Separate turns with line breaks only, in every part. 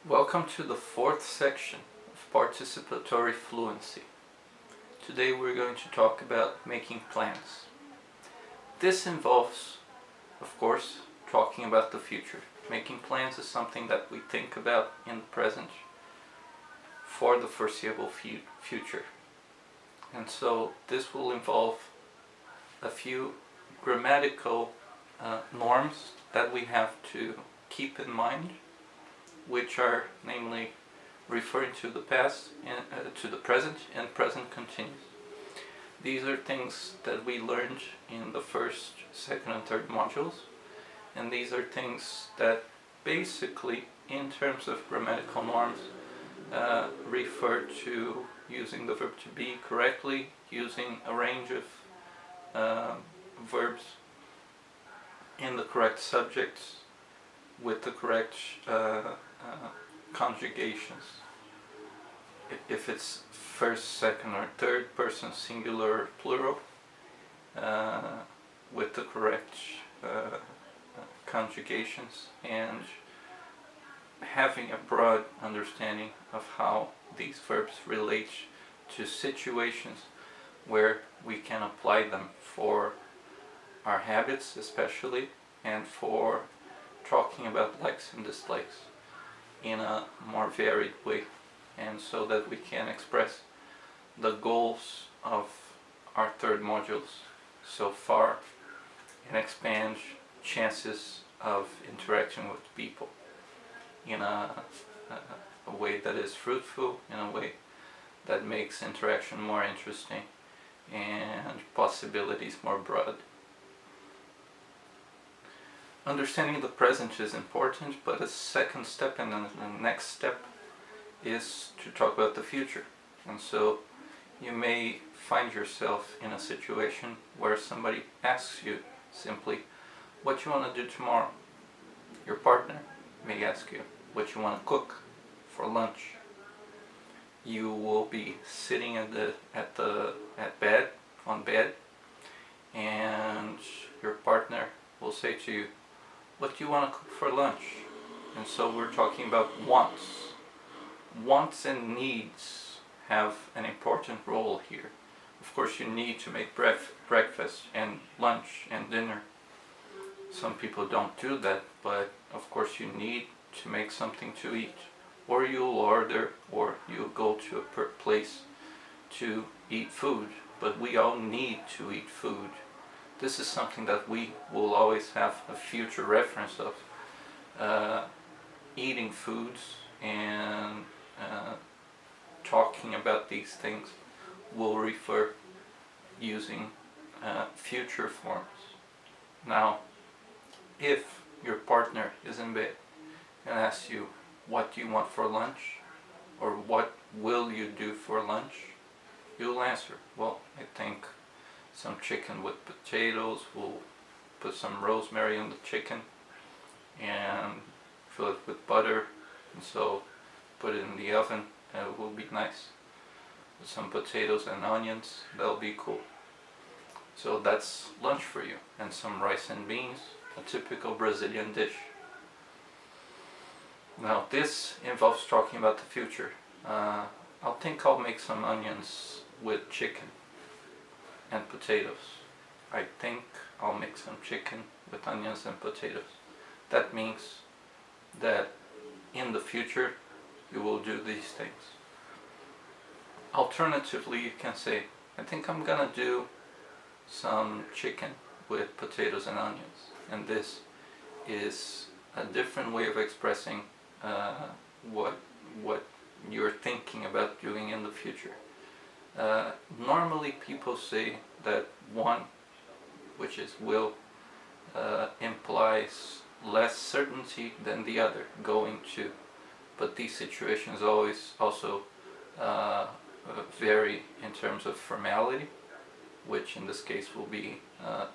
Welcome to the fourth section of participatory fluency. Today we're going to talk about making plans. This involves, of course, talking about the future. Making plans is something that we think about in the present for the foreseeable future. And so this will involve a few grammatical norms that we have to keep in mind, which are namely referring to the past and to the present and present continuous. These are things that we learned in the first, second, and third modules, and these are things that basically, in terms of grammatical norms, refer to using the verb to be correctly, using a range of verbs in the correct subjects with the correct conjugations. If it's first, second, or third person singular or plural, with the correct conjugations, and having a broad understanding of how these verbs relate to situations where we can apply them for our habits especially, and for talking about likes and dislikes in a more varied way, and so that we can express the goals of our third modules so far and expand chances of interaction with people in a way that is fruitful, in a way that makes interaction more interesting and possibilities more broad. Understanding the present is important, but a second step and the next step is to talk about the future. And so you may find yourself in a situation where somebody asks you simply what you want to do tomorrow. Your partner may ask you what you want to cook for lunch. You will be sitting on bed, and your partner will say to you, what do you want to cook for lunch? And so we're talking about wants. Wants and needs have an important role here. Of course, you need to make breakfast and lunch and dinner. Some people don't do that, but of course you need to make something to eat. Or you'll order, or you'll go to a place to eat food. But we all need to eat food. This is something that we will always have a future reference of. Eating foods and talking about these things will refer using future forms. Now, if your partner is in bed and asks you, what do you want for lunch? Or what will you do for lunch? You'll answer, well, I think some chicken with potatoes, we'll put some rosemary on the chicken and fill it with butter, and so put it in the oven and it will be nice. With some potatoes and onions, that'll be cool. So that's lunch for you, and some rice and beans, a typical Brazilian dish. Now this involves talking about the future. I'll make some onions with chicken and potatoes. I think I'll make some chicken with onions and potatoes. That means that in the future you will do these things. Alternatively, you can say, I think I'm gonna do some chicken with potatoes and onions. And this is a different way of expressing what you're thinking about doing in the future. Normally people say that one, which is will, implies less certainty than the other, going to. But these situations always also vary in terms of formality, which in this case will be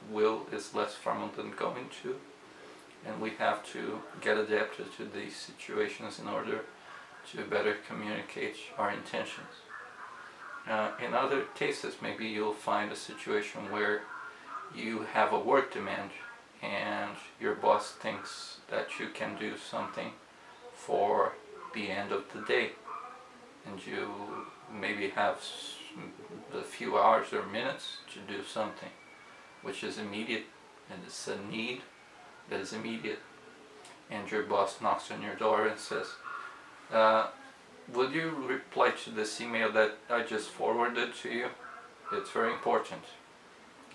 will is less formal than going to, and we have to get adapted to these situations in order to better communicate our intentions. In other cases, maybe you'll find a situation where you have a work demand and your boss thinks that you can do something for the end of the day, and you maybe have a few hours or minutes to do something which is immediate, and it's a need that is immediate, and your boss knocks on your door and says, would you reply to this email that I just forwarded to you? It's very important.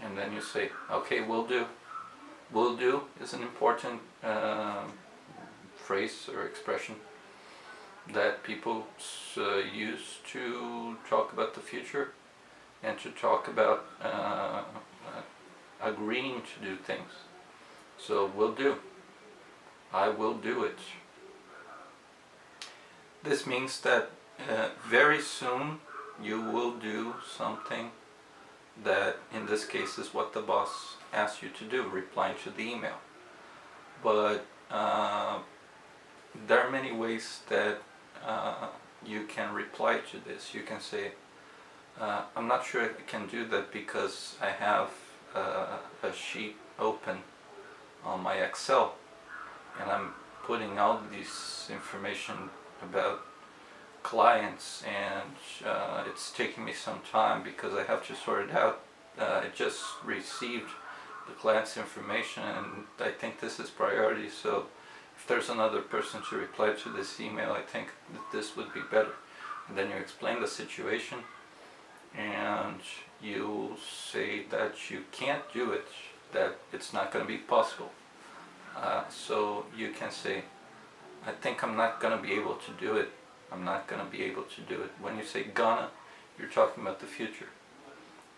And then you say, okay, will do. Will do is an important phrase or expression that people use to talk about the future and to talk about agreeing to do things. So will do. I will do it. This means that very soon you will do something that in this case is what the boss asked you to do, replying to the email. But there are many ways that you can reply to this. You can say, I'm not sure I can do that because I have a sheet open on my Excel and I'm putting all this information about clients, and it's taking me some time because I have to sort it out. I just received the client's information and I think this is priority, so if there's another person to reply to this email, I think that this would be better. And then you explain the situation and you say that you can't do it, that it's not going to be possible. So you can say, I think I'm not going to be able to do it. I'm not going to be able to do it. When you say gonna, you're talking about the future.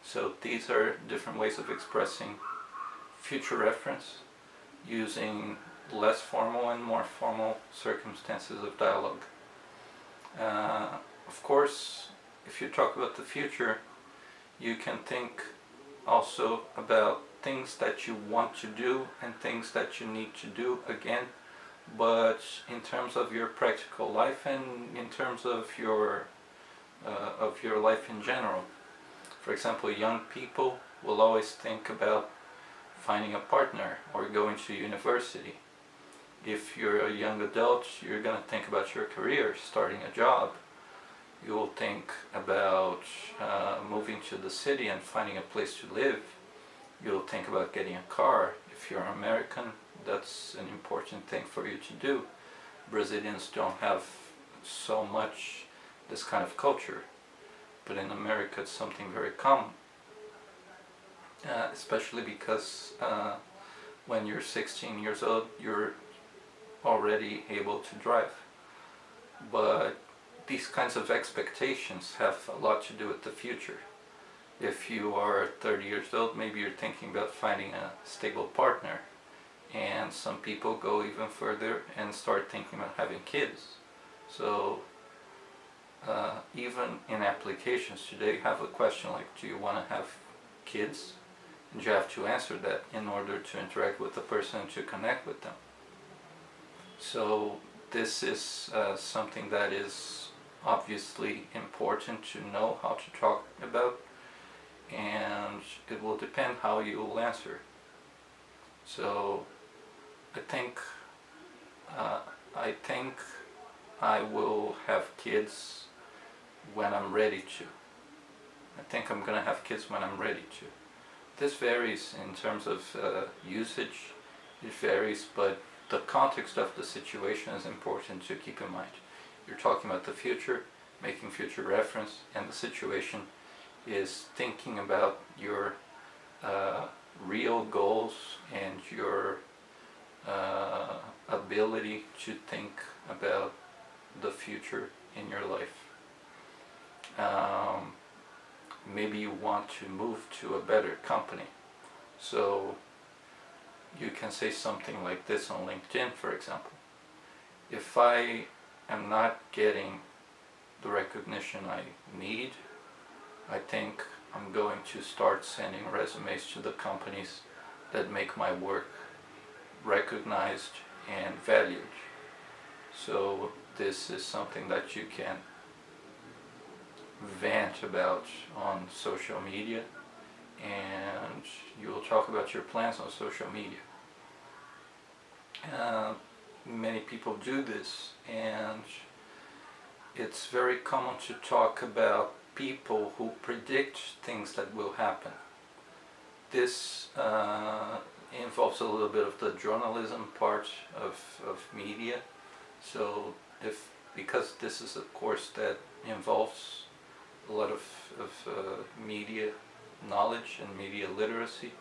So these are different ways of expressing future reference using less formal and more formal circumstances of dialogue. Of course, if you talk about the future, you can think also about things that you want to do and things that you need to do again, but in terms of your practical life and in terms of your life in general. For example, young people will always think about finding a partner or going to university. If you're a young adult, you're going to think about your career, starting a job. You will think about moving to the city and finding a place to live. You'll think about getting a car. If you're American, that's an important thing for you to do. Brazilians don't have so much this kind of culture, but in America it's something very common, especially because when you're 16 years old you're already able to drive. But these kinds of expectations have a lot to do with the future. If you are 30 years old, maybe you're thinking about finding a stable partner, and some people go even further and start thinking about having kids. So even in applications today, you have a question like, do you want to have kids? And you have to answer that in order to interact with the person, to connect with them. So this is something that is obviously important to know how to talk about, and it will depend how you will answer. So I think I will have kids when I'm ready to. I think I'm gonna have kids when I'm ready to. This varies in terms of usage. It varies, but the context of the situation is important to keep in mind. You're talking about the future, making future reference, and the situation is thinking about your real goals and your ability to think about the future in your life. Maybe you want to move to a better company, so you can say something like this on LinkedIn, for example. If I am not getting the recognition I need, I think I'm going to start sending resumes to the companies that make my work recognized and valued. So this is something that you can vent about on social media, and you will talk about your plans on social media. Many people do this, and it's very common to talk about people who predict things that will happen. This involves a little bit of the journalism part of media. So because this is a course that involves a lot of media knowledge and media literacy,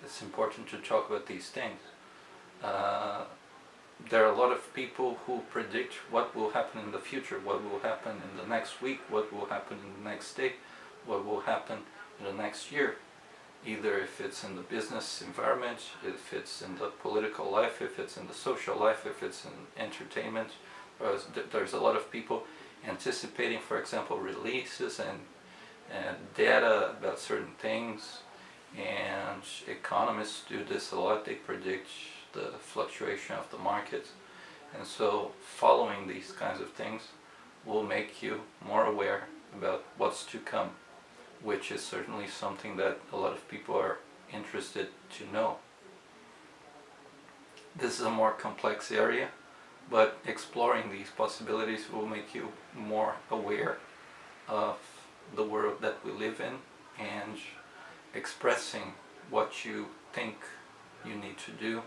it's important to talk about these things. There are a lot of people who predict what will happen in the future, what will happen in the next week, what will happen in the next day, what will happen in the next year. Either if it's in the business environment, if it's in the political life, if it's in the social life, if it's in entertainment. There's a lot of people anticipating, for example, releases and data about certain things, and economists do this a lot. They predict the fluctuation of the market, and so following these kinds of things will make you more aware about what's to come, which is certainly something that a lot of people are interested to know. This is a more complex area, but exploring these possibilities will make you more aware of the world that we live in, and expressing what you think you need to do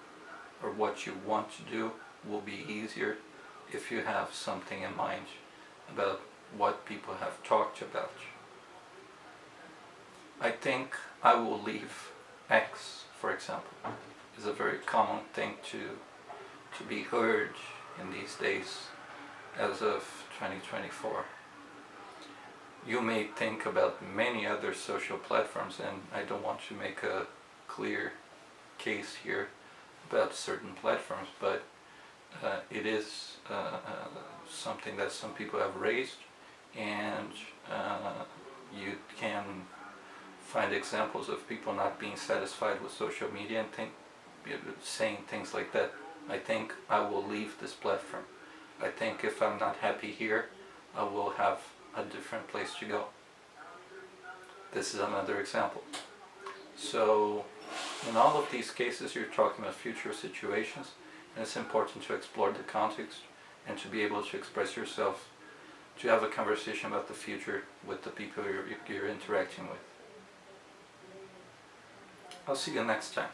or what you want to do will be easier if you have something in mind about what people have talked about. I think I will leave X, for example, is a very common thing to be heard in these days as of 2024. You may think about many other social platforms, and I don't want to make a clear case here about certain platforms, but it is something that some people have raised, and you can find examples of people not being satisfied with social media and saying things like that. I think I will leave this platform. I think if I'm not happy here, I will have a different place to go. This is another example. So in all of these cases, you're talking about future situations, and it's important to explore the context and to be able to express yourself, to have a conversation about the future with the people you're interacting with. I'll see you next time.